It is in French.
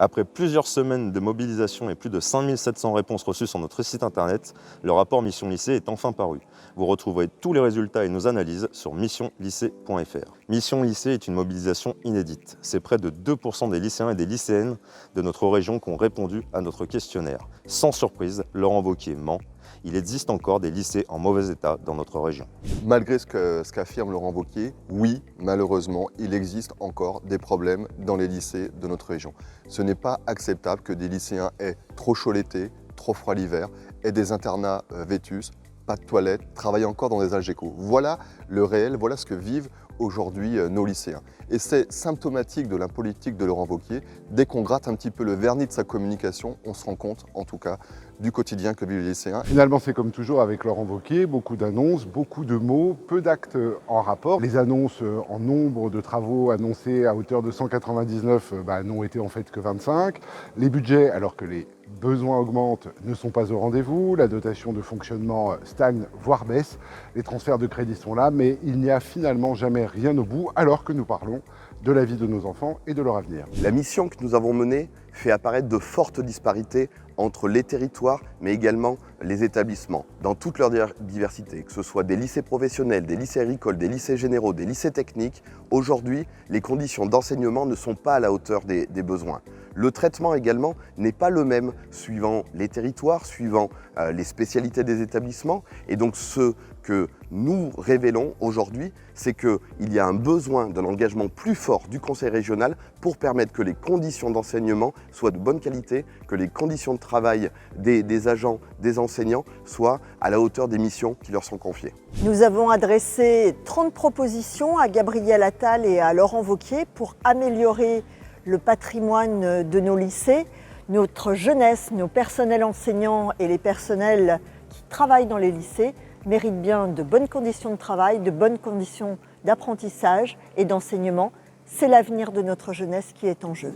Après plusieurs semaines de mobilisation et plus de 5700 réponses reçues sur notre site internet, le rapport Mission Lycée est enfin paru. Vous retrouverez tous les résultats et nos analyses sur missionlycée.fr. Mission Lycée est une mobilisation inédite. C'est près de 2% des lycéens et des lycéennes de notre région qui ont répondu à notre questionnaire. Sans surprise, Laurent Wauquiez ment. Il existe encore des lycées en mauvais état dans notre région. Malgré ce qu'affirme Laurent Wauquiez, oui, malheureusement, il existe encore des problèmes dans les lycées de notre région. Ce n'est pas acceptable que des lycéens aient trop chaud l'été, trop froid l'hiver, aient des internats vétus, pas de toilettes, travaillent encore dans des algécos. Voilà le réel, voilà ce que vivent aujourd'hui nos lycéens. Et c'est symptomatique de la politique de Laurent Wauquiez. Dès qu'on gratte un petit peu le vernis de sa communication, on se rend compte, en tout cas, du quotidien que vivent les lycéens. Finalement, c'est comme toujours avec Laurent Wauquiez, beaucoup d'annonces, beaucoup de mots, peu d'actes en rapport. Les annonces en nombre de travaux annoncés à hauteur de 199 n'ont été en fait que 25. Les budgets, alors que les besoins augmentent, ne sont pas au rendez-vous. La dotation de fonctionnement stagne, voire baisse. Les transferts de crédits sont là, mais il n'y a finalement jamais rien au bout, alors que nous parlons de la vie de nos enfants et de leur avenir. La mission que nous avons menée fait apparaître de fortes disparités entre les territoires, mais également les établissements, dans toute leur diversité, que ce soit des lycées professionnels, des lycées agricoles, des lycées généraux, des lycées techniques. Aujourd'hui, les conditions d'enseignement ne sont pas à la hauteur des besoins. Le traitement également n'est pas le même suivant les territoires, suivant les spécialités des établissements. Et donc ce que nous révélons aujourd'hui, c'est qu'il y a un besoin d'un engagement plus fort du Conseil régional pour permettre que les conditions d'enseignement soient de bonne qualité, que les conditions de travail des agents, des enseignants soient à la hauteur des missions qui leur sont confiées. Nous avons adressé 30 propositions à Gabriel Attal et à Laurent Wauquiez pour améliorer le patrimoine de nos lycées, notre jeunesse, nos personnels enseignants et les personnels qui travaillent dans les lycées méritent bien de bonnes conditions de travail, de bonnes conditions d'apprentissage et d'enseignement. C'est l'avenir de notre jeunesse qui est en jeu.